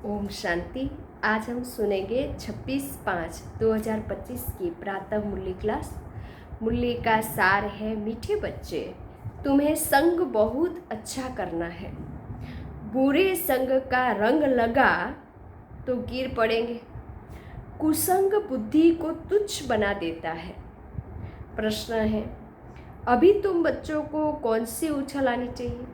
ओम शांति। आज हम सुनेंगे 26/5/2025 की प्रातः मुरली क्लास। मुरली का सार है, मीठे बच्चे तुम्हें संग बहुत अच्छा करना है। बुरे संग का रंग लगा तो गिर पड़ेंगे। कुसंग बुद्धि को तुच्छ बना देता है। प्रश्न है, अभी तुम बच्चों को कौन सी उछल आनी चाहिए?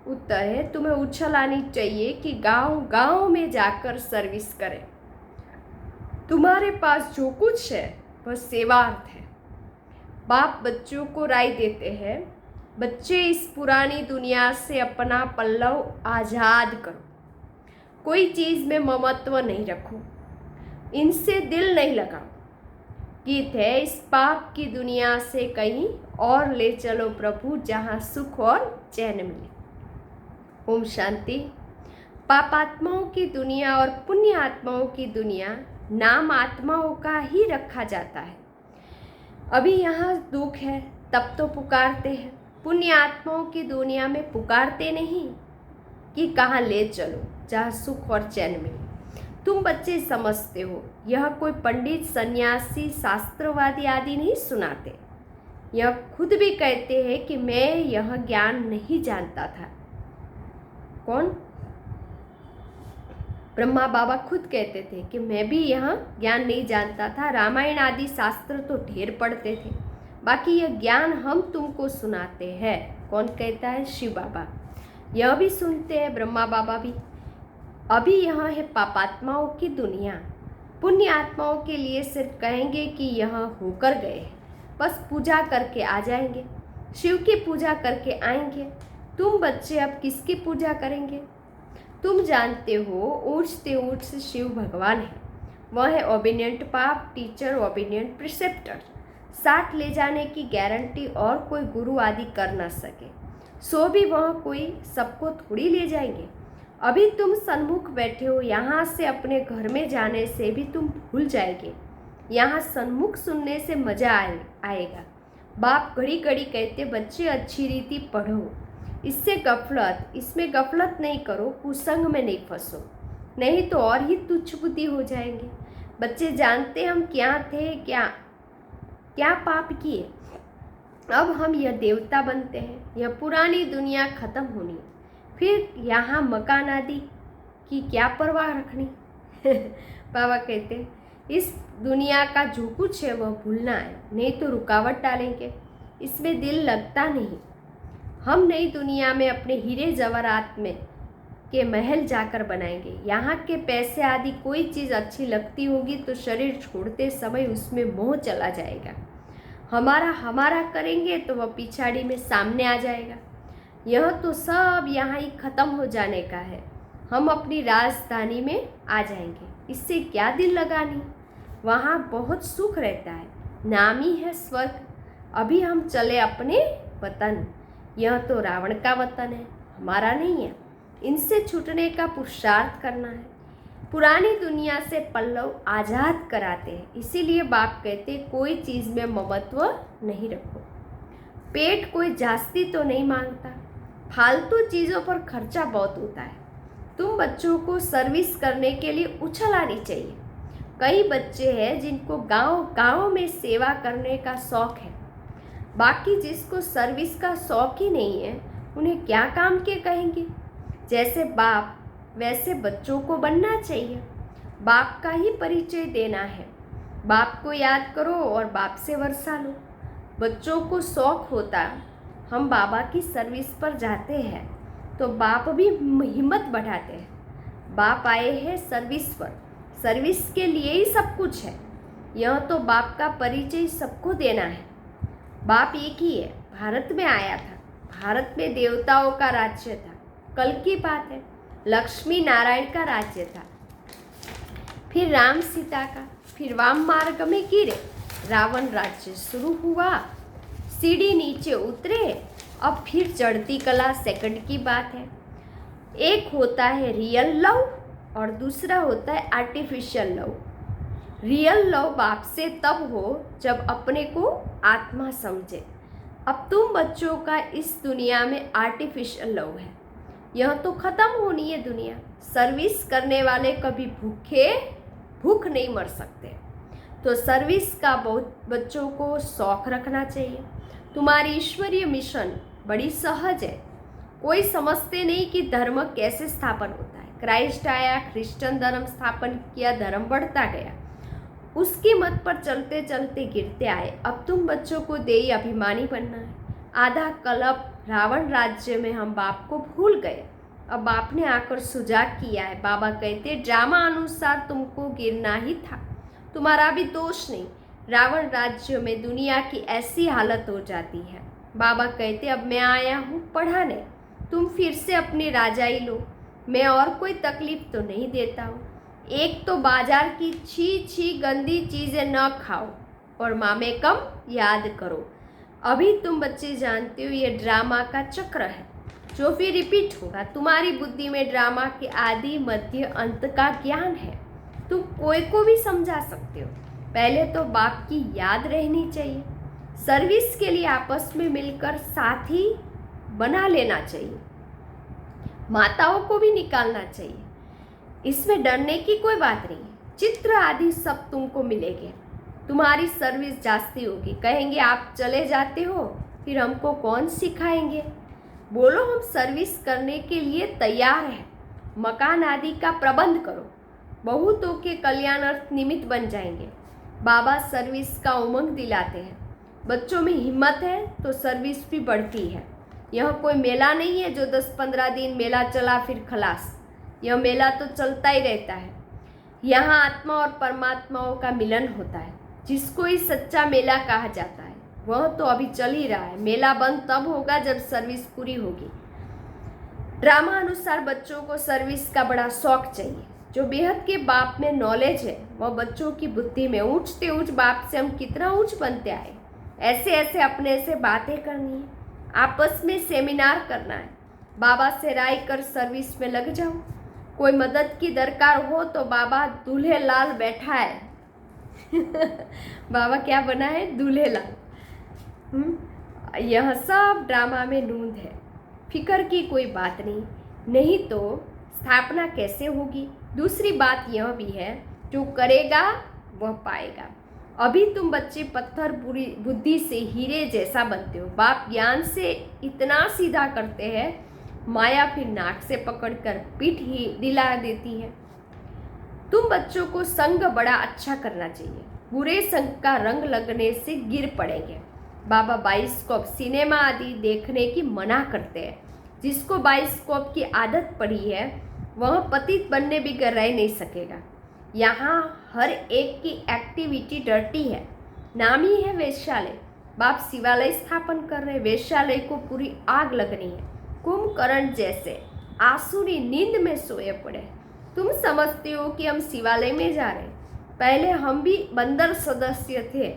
उत्तर है, तुम्हें उछल आनी चाहिए कि गांव गांव में जाकर सर्विस करें। तुम्हारे पास जो कुछ है वह सेवार्थ है। बाप बच्चों को राय देते हैं, बच्चे इस पुरानी दुनिया से अपना पल्लव आज़ाद करो। कोई चीज़ में ममत्व नहीं रखो, इनसे दिल नहीं लगाओ। गीत है, इस पाप की दुनिया से कहीं और ले चलो प्रभु, जहाँ सुख और चैन मिले। ओम शांति। पापात्माओं की दुनिया और पुण्य आत्माओं की दुनिया नाम आत्माओं का ही रखा जाता है। अभी यहाँ दुख है तब तो पुकारते हैं। पुण्य आत्माओं की दुनिया में पुकारते नहीं कि कहाँ ले चलो जहाँ सुख और चैन मिले। तुम बच्चे समझते हो, यह कोई पंडित सन्यासी शास्त्रवादी आदि नहीं सुनाते। यह खुद भी कहते हैं कि मैं यह ज्ञान नहीं जानता था। कौन? ब्रह्मा बाबा खुद कहते थे कि मैं भी यह ज्ञान नहीं जानता था। रामायण आदि शास्त्र तो ढेर पढ़ते थे, बाकी यह ज्ञान हम तुमको सुनाते हैं। कौन कहता है? शिव बाबा। यह भी सुनते हैं ब्रह्मा बाबा भी। अभी यह है पापात्माओं की दुनिया। पुण्य आत्माओं के लिए सिर्फ कहेंगे कि यह होकर गए, बस पूजा करके आ जाएंगे, शिव की पूजा करके आएंगे। तुम बच्चे अब किसकी पूजा करेंगे? तुम जानते हो, ऊँचते ऊँच शिव भगवान है। वह है ओबीडियंट पाप टीचर, ओबीडियंट प्रिसेप्टर। साथ ले जाने की गारंटी और कोई गुरु आदि कर ना सके। सो भी वह कोई सबको थोड़ी ले जाएंगे। अभी तुम सन्मुख बैठे हो, यहाँ से अपने घर में जाने से भी तुम भूल जाएंगे। यहाँ सन्मुख सुनने से मजा आएगा। बाप घड़ी घड़ी कहते, बच्चे अच्छी रीति पढ़ो, इसमें गफलत नहीं करो, कुसंग में नहीं फंसो, नहीं तो और ही तुच्छ बुद्धि हो जाएंगे। बच्चे जानते हम क्या थे, क्या पाप किए। अब हम यह देवता बनते हैं। यह पुरानी दुनिया खत्म होनी, फिर यहाँ मकान आदि की क्या परवाह रखनी। बाबा कहते, इस दुनिया का जो कुछ है वह भूलना है, नहीं तो रुकावट डालेंगे। इसमें दिल लगता नहीं। हम नई दुनिया में अपने हीरे जवाहरात में के महल जाकर बनाएंगे। यहाँ के पैसे आदि कोई चीज़ अच्छी लगती होगी तो शरीर छोड़ते समय उसमें मोह चला जाएगा। हमारा करेंगे तो वह पिछाड़ी में सामने आ जाएगा। यह तो सब यहाँ ही खत्म हो जाने का है। हम अपनी राजधानी में आ जाएंगे, इससे क्या दिल लगानी। वहाँ बहुत सुख रहता है, नाम ही है स्वर्ग। अभी हम चले अपने वतन। यह तो रावण का वतन है, हमारा नहीं है। इनसे छूटने का पुरुषार्थ करना है। पुरानी दुनिया से पल्लव आज़ाद कराते हैं। इसीलिए बाप कहते, कोई चीज़ में ममत्व नहीं रखो। पेट कोई जास्ती तो नहीं मांगता, फालतू चीज़ों पर खर्चा बहुत होता है। तुम बच्चों को सर्विस करने के लिए उछल आनी चाहिए। कई बच्चे हैं जिनको गांव गांव में सेवा करने का शौक है, बाकी जिसको सर्विस का शौक ही नहीं है, उन्हें क्या काम के कहेंगे। जैसे बाप वैसे बच्चों को बनना चाहिए। बाप का ही परिचय देना है। बाप को याद करो और बाप से वर्षा लो। बच्चों को शौक होता, हम बाबा की सर्विस पर जाते हैं तो बाप भी हिम्मत बढ़ाते हैं। बाप आए हैं सर्विस पर, सर्विस के लिए ही सब कुछ है। यह तो बाप का परिचय सबको देना है। बाप एक ही है, भारत में आया था, भारत में देवताओं का राज्य था। कल की बात है, लक्ष्मी नारायण का राज्य था, फिर राम सीता का, फिर वाम मार्ग में गिरे, रावण राज्य शुरू हुआ, सीढ़ी नीचे उतरे, अब फिर चढ़ती कला सेकंड की बात है। एक होता है रियल लव और दूसरा होता है आर्टिफिशियल लव। रियल लव बाप से तब हो जब अपने को आत्मा समझे। अब तुम बच्चों का इस दुनिया में आर्टिफिशियल लव है। यह तो खत्म होनी है दुनिया। सर्विस करने वाले कभी भूख नहीं मर सकते। तो सर्विस का बहुत बच्चों को शौक रखना चाहिए। तुम्हारी ईश्वरीय मिशन बड़ी सहज है। कोई समझते नहीं कि धर्म कैसे स्थापन होता है। क्राइस्ट आया, क्रिश्चियन धर्म स्थापन किया, धर्म बढ़ता गया, उसकी मत पर चलते चलते गिरते आए। अब तुम बच्चों को देई अभिमानी बनना है। आधा कल्प रावण राज्य में हम बाप को भूल गए। अब बाप ने आकर सुजाग किया है। बाबा कहते ड्रामा अनुसार तुमको गिरना ही था, तुम्हारा भी दोष नहीं। रावण राज्य में दुनिया की ऐसी हालत हो जाती है। बाबा कहते अब मैं आया हूँ पढ़ाने, तुम फिर से अपनी राजाई लो। मैं और कोई तकलीफ तो नहीं देता हूँ। एक तो बाजार की छी गंदी चीज़ें न खाओ और मामे कम याद करो। अभी तुम बच्चे जानते हो ये ड्रामा का चक्र है जो फिर रिपीट होगा। तुम्हारी बुद्धि में ड्रामा के आदि मध्य अंत का ज्ञान है। तुम कोई को भी समझा सकते हो। पहले तो बाप की याद रहनी चाहिए। सर्विस के लिए आपस में मिलकर साथी बना लेना चाहिए। माताओं को भी निकालना चाहिए। इसमें डरने की कोई बात नहीं। चित्र आदि सब तुमको मिलेंगे। तुम्हारी सर्विस जास्ती होगी। कहेंगे आप चले जाते हो, फिर हमको कौन सिखाएंगे। बोलो हम सर्विस करने के लिए तैयार हैं। मकान आदि का प्रबंध करो। बहुतों के कल्याणार्थ निमित्त बन जाएंगे। बाबा सर्विस का उमंग दिलाते हैं। बच्चों में हिम्मत है तो सर्विस भी बढ़ती है। यह कोई मेला नहीं है जो 10-15 दिन मेला चला फिर खलास। यह मेला तो चलता ही रहता है। यहाँ आत्मा और परमात्माओं का मिलन होता है, जिसको ही सच्चा मेला कहा जाता है। वह तो अभी चल ही रहा है। मेला बंद तब होगा जब सर्विस पूरी होगी। ड्रामा अनुसार बच्चों को सर्विस का बड़ा शौक चाहिए। जो बेहद के बाप में नॉलेज है वह बच्चों की बुद्धि में ऊंचते ऊंच बाप से हम कितना ऊंच बनते आए। ऐसे ऐसे अपने से बातें करनी है, आपस में सेमिनार करना है। बाबा से राय कर सर्विस में लग जाओ। कोई मदद की दरकार हो तो बाबा दूल्हे लाल बैठा है। बाबा क्या बना है? दूल्हे लाल। यह सब ड्रामा में नूंद है। फिक्र की कोई बात नहीं तो स्थापना कैसे होगी। दूसरी बात यह भी है, जो करेगा वह पाएगा। अभी तुम बच्चे पत्थर बुद्धि से हीरे जैसा बनते हो। बाप ज्ञान से इतना सीधा करते हैं, माया फिर नाक से पकड़कर पीठ ही दिला देती है। तुम बच्चों को संग बड़ा अच्छा करना चाहिए। बुरे संग का रंग लगने से गिर पड़ेंगे। बाबा बाइस्कोप, सिनेमा आदि देखने की मना करते हैं। जिसको बाइस्कोप की आदत पड़ी है वह पतित बनने भी रह नहीं सकेगा। यहाँ हर एक की एक्टिविटी डर्टी है। नाम ही है वेश्यालय। बाप शिवालय स्थापन कर रहे। वेश्यालय को पूरी आग लगनी है। कुंभकर्ण जैसे आसुरी नींद में सोए पड़े। तुम समझते हो कि हम शिवालय में जा रहे। पहले हम भी बंदर सदस्य थे।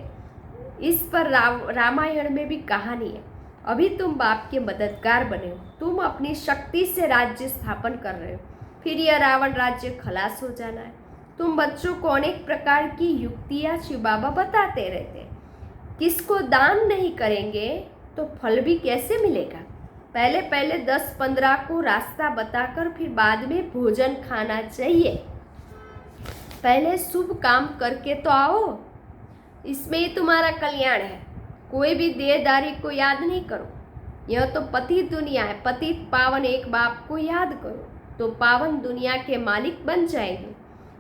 इस पर रामायण में भी कहानी है। अभी तुम बाप के मददगार बने हो। तुम अपनी शक्ति से राज्य स्थापन कर रहे हो। फिर यह रावण राज्य खलास हो जाना है। तुम बच्चों को अनेक प्रकार की युक्तियाँ शिव बाबा बताते रहते हैं। किसको दान नहीं करेंगे तो फल भी कैसे मिलेगा। पहले 10-15 को रास्ता बताकर फिर बाद में भोजन खाना चाहिए। पहले शुभ काम करके तो आओ, इसमें ही तुम्हारा कल्याण है। कोई भी देहदारी को याद नहीं करो। यह तो पतित दुनिया है। पतित पावन एक बाप को याद करो तो पावन दुनिया के मालिक बन जाएंगे।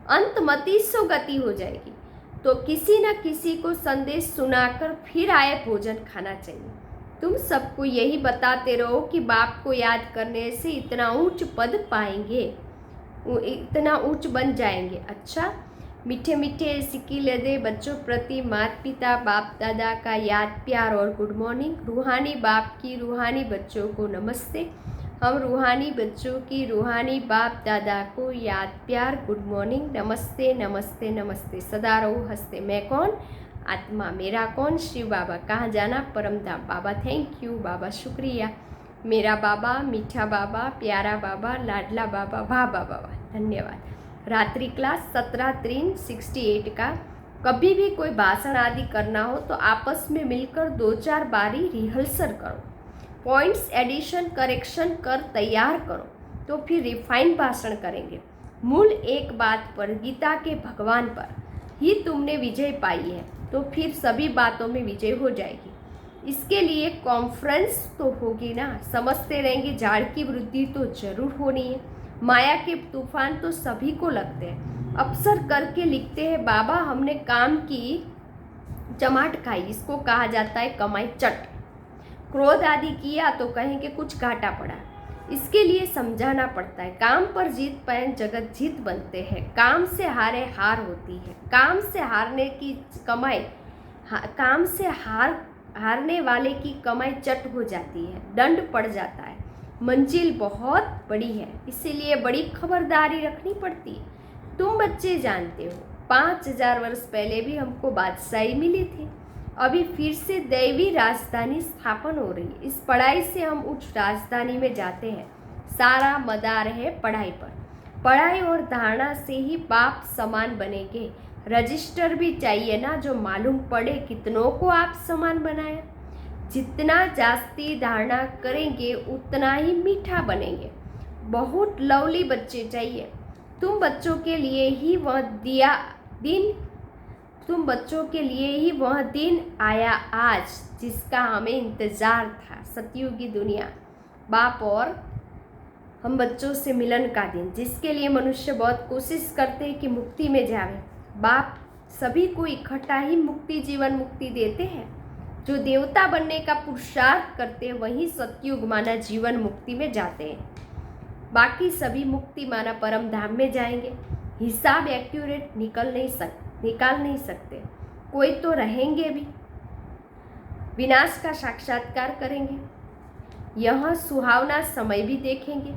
अंतमति सो गति हो जाएगी। तो किसी न किसी को संदेश सुनाकर फिर आए भोजन खाना चाहिए। तुम सबको यही बताते रहो कि बाप को याद करने से इतना ऊंच पद पाएंगे, इतना ऊंच बन जाएंगे। अच्छा, मीठे मीठे सिक्के दे बच्चों प्रति माता पिता बाप दादा का याद प्यार और गुड मॉर्निंग। रूहानी बाप की रूहानी बच्चों को नमस्ते। हम रूहानी बच्चों की रूहानी बाप दादा को याद प्यार गुड मॉर्निंग, नमस्ते नमस्ते नमस्ते। सदा रहो हंसते। मैं कौन? आत्मा। मेरा कौन? शिव बाबा। कहाँ जाना? परमधाम। बाबा थैंक यू। बाबा शुक्रिया। मेरा बाबा, मीठा बाबा, प्यारा बाबा, लाडला बाबा, बाबा बाबा धन्यवाद। रात्रि क्लास 17-3-68 का कभी भी कोई भाषण आदि करना हो तो आपस में मिलकर 2-4 बारी रिहर्सल करो। पॉइंट्स एडिशन करेक्शन कर तैयार करो। तो फिर रिफाइन भाषण करेंगे। मूल एक बात पर, गीता के भगवान पर ही तुमने विजय पाई है तो फिर सभी बातों में विजय हो जाएगी। इसके लिए कॉन्फ्रेंस तो होगी ना, समझते रहेंगे। झाड़ की वृद्धि तो जरूर होनी है। माया के तूफान तो सभी को लगते हैं। अक्सर करके लिखते हैं, बाबा हमने काम की चमाट खाई, इसको कहा जाता है कमाई चट। क्रोध आदि किया तो कहेंगे कुछ घाटा पड़ा। इसके लिए समझाना पड़ता है, काम पर जीत पाए जगत जीत बनते हैं। काम से हारे हार होती है। काम से हारने की कमाई काम से हारने वाले की कमाई चट हो जाती है, दंड पड़ जाता है। मंजिल बहुत बड़ी है, इसीलिए बड़ी खबरदारी रखनी पड़ती है। तुम बच्चे जानते हो 5000 वर्ष पहले भी हमको बादशाही मिली थी। अभी फिर से दैवी राजधानी स्थापन हो रही है। इस पढ़ाई से हम उच्च राजधानी में जाते हैं। सारा मदार है पढ़ाई पर। पढ़ाई और धारणा से ही बाप समान बनेंगे। रजिस्टर भी चाहिए ना, जो मालूम पड़े कितनों को आप समान बनाया। जितना जास्ती धारणा करेंगे उतना ही मीठा बनेंगे। बहुत लवली बच्चे चाहिए। तुम बच्चों के लिए ही वह दिन आया आज, जिसका हमें इंतजार था। सतयुगी दुनिया, बाप और हम बच्चों से मिलन का दिन, जिसके लिए मनुष्य बहुत कोशिश करते हैं कि मुक्ति में जावे। बाप सभी को इकट्ठा ही मुक्ति, जीवन मुक्ति देते हैं। जो देवता बनने का पुरुषार्थ करते हैं वही सतयुग माना जीवन मुक्ति में जाते हैं। बाकी सभी मुक्ति माना परम धाम में जाएंगे। हिसाब एक्यूरेट निकाल नहीं सकते। कोई तो रहेंगे भी, विनाश का साक्षात्कार करेंगे। यह सुहावना समय भी देखेंगे।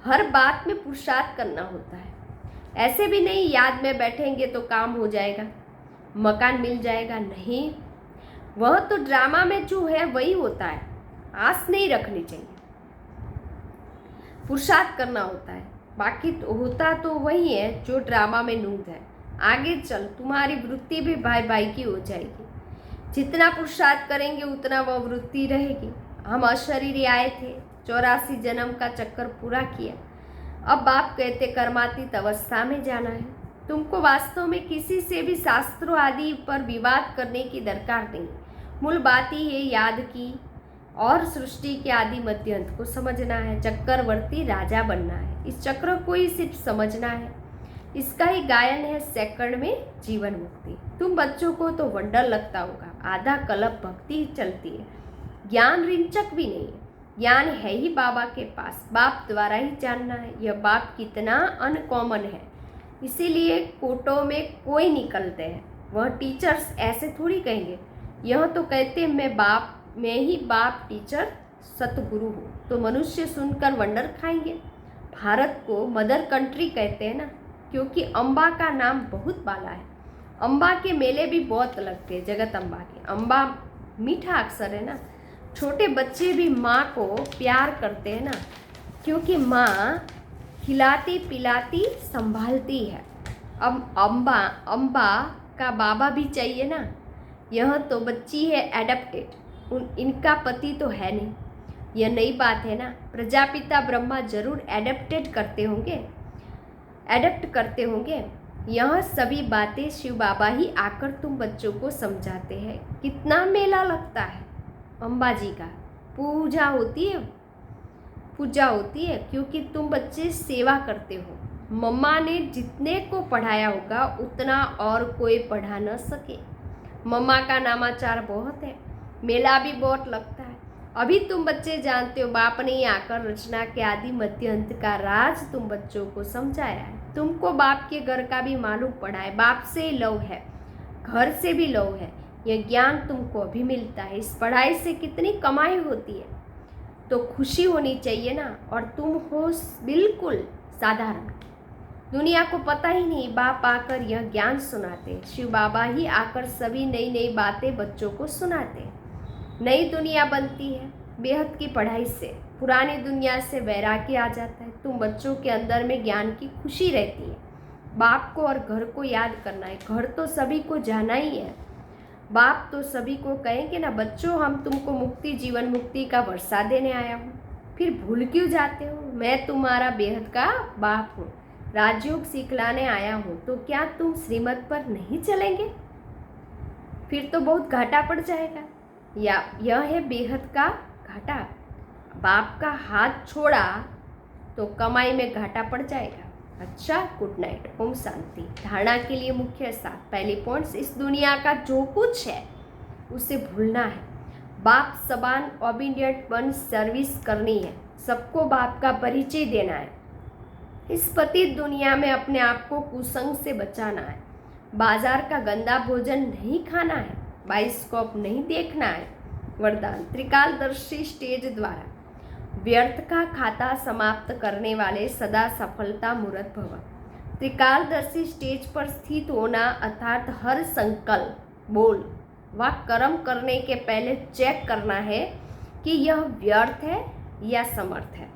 हर बात में पुरुषार्थ करना होता है। ऐसे भी नहीं याद में बैठेंगे तो काम हो जाएगा, मकान मिल जाएगा। नहीं, वह तो ड्रामा में जो है वही होता है। आस नहीं रखनी चाहिए, पुरुषार्थ करना होता है। बाकी तो होता तो वही है जो ड्रामा में नूंद है। आगे चल तुम्हारी वृत्ति भी भाई भाई की हो जाएगी। जितना पुरुषार्थ करेंगे उतना वह वृत्ति रहेगी। हम अशरीरी आए थे, 84 जन्म का चक्कर पूरा किया। अब बाप कहते कर्मातीत अवस्था में जाना है। तुमको वास्तव में किसी से भी शास्त्रों आदि पर विवाद करने की दरकार नहीं। मूल बात ही है याद की और सृष्टि के आदि मध्य अंत को समझना है। चक्रवर्ती राजा बनना है। इस चक्र को ही सिर्फ समझना है। इसका ही गायन है सेकंड में जीवन मुक्ति। तुम बच्चों को तो वंडर लगता होगा, आधा कल्प भक्ति चलती है। ज्ञान रिंचक भी नहीं है, ज्ञान है ही बाबा के पास। बाप द्वारा ही जानना है। यह बाप कितना अनकॉमन है, इसीलिए कोटों में कोई निकलते हैं। वह टीचर्स ऐसे थोड़ी कहेंगे। यह तो कहते हैं मैं ही बाप टीचर सतगुरु हूँ, तो मनुष्य सुनकर वंडर खाएंगे। भारत को मदर कंट्री कहते हैं ना, क्योंकि अम्बा का नाम बहुत बाला है। अम्बा के मेले भी बहुत लगते हैं, जगत अम्बा के। अम्बा मीठा अक्षर है ना। छोटे बच्चे भी माँ को प्यार करते हैं ना, क्योंकि माँ खिलाती पिलाती संभालती है। अब अम्बा का बाबा भी चाहिए ना। यह तो बच्ची है एडप्टेड, इनका पति तो है नहीं। यह नई बात है ना। प्रजापिता ब्रह्मा जरूर एडप्ट करते होंगे। यह सभी बातें शिव बाबा ही आकर तुम बच्चों को समझाते हैं। कितना मेला लगता है अम्बा जी का। पूजा होती है क्योंकि तुम बच्चे सेवा करते हो। मम्मा ने जितने को पढ़ाया होगा उतना और कोई पढ़ा न सके। मम्मा का नामाचार बहुत है, मेला भी बहुत लगता है। अभी तुम बच्चे जानते हो, बाप ने आकर रचना के आदि मध्य अंत का राज तुम बच्चों को समझाया है। तुमको बाप के घर का भी मालूम पड़ा है। बाप से लव है, घर से भी लव है। यह ज्ञान तुमको अभी मिलता है। इस पढ़ाई से कितनी कमाई होती है, तो खुशी होनी चाहिए ना। और तुम हो बिल्कुल साधारण, दुनिया को पता ही नहीं। बाप आकर यह ज्ञान सुनाते, शिव बाबा ही आकर सभी नई नई बातें बच्चों को सुनाते। नई दुनिया बनती है बेहद की पढ़ाई से। पुरानी दुनिया से वैराग्य आ जाता है। तुम बच्चों के अंदर में ज्ञान की खुशी रहती है। बाप को और घर को याद करना है। घर तो सभी को जाना ही है। बाप तो सभी को कहेंगे ना, बच्चों हम तुमको मुक्ति जीवन मुक्ति का वर्षा देने आया हूँ। फिर भूल क्यों जाते हो? मैं तुम्हारा बेहद का बाप हूँ, राजयोग सिखलाने आया हूँ, तो क्या तुम श्रीमत पर नहीं चलेंगे? फिर तो बहुत घाटा पड़ जाएगा। या यह है बेहद का घाटा। बाप का हाथ छोड़ा तो कमाई में घाटा पड़ जाएगा। अच्छा, गुड नाइट, ओम शांति। धारणा के लिए मुख्य 7 पहली पॉइंट्स, इस दुनिया का जो कुछ है उसे भूलना है। बाप सबान ओबीडियंट बन सर्विस करनी है। सबको बाप का परिचय देना है। इस पतित दुनिया में अपने आप को कुसंग से बचाना है। बाजार का गंदा भोजन नहीं खाना है। बाइस्कोप नहीं देखना है। वरदान, त्रिकालदर्शी स्टेज द्वारा व्यर्थ का खाता समाप्त करने वाले सदा सफलता मूर्त भव। त्रिकालदर्शी स्टेज पर स्थित होना अर्थात हर संकल्प, बोल व कर्म करने के पहले चेक करना है कि यह व्यर्थ है या समर्थ है।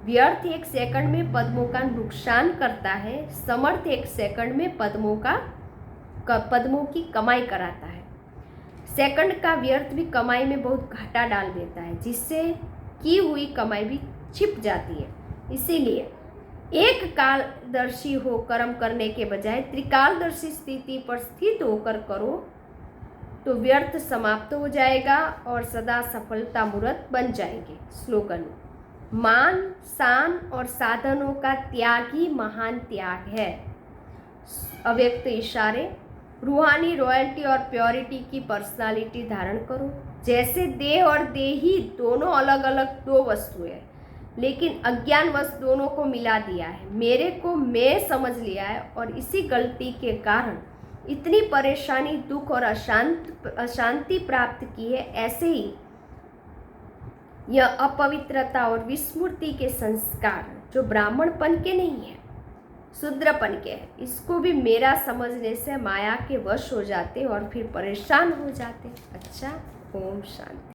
व्यर्थ 1 सेकंड में पद्मों का नुकसान करता है, समर्थ 1 सेकंड में पद्मों की कमाई कराता है। सेकंड का व्यर्थ भी कमाई में बहुत घाटा डाल देता है, जिससे की हुई कमाई भी छिप जाती है। इसीलिए एक कालदर्शी हो कर्म करने के बजाय त्रिकालदर्शी स्थिति पर स्थित होकर करो तो व्यर्थ समाप्त हो जाएगा और सदा सफलता मूर्त बन जाएंगे। स्लोगन, मान, शान और साधनों का त्याग ही महान त्याग है। अव्यक्त इशारे, रूहानी रॉयल्टी और प्योरिटी की पर्सनालिटी धारण करो। जैसे देह और देही दोनों अलग अलग 2 वस्तुएं हैं, लेकिन अज्ञानवश दोनों को मिला दिया है। मेरे को मैं समझ लिया है और इसी गलती के कारण इतनी परेशानी, दुख और अशांति प्राप्त की है। ऐसे ही यह अपवित्रता और विस्मृति के संस्कार जो ब्राह्मणपन के नहीं है, शूद्रपन के है, इसको भी मेरा समझने से माया के वश हो जाते और फिर परेशान हो जाते। अच्छा, ओम शांति।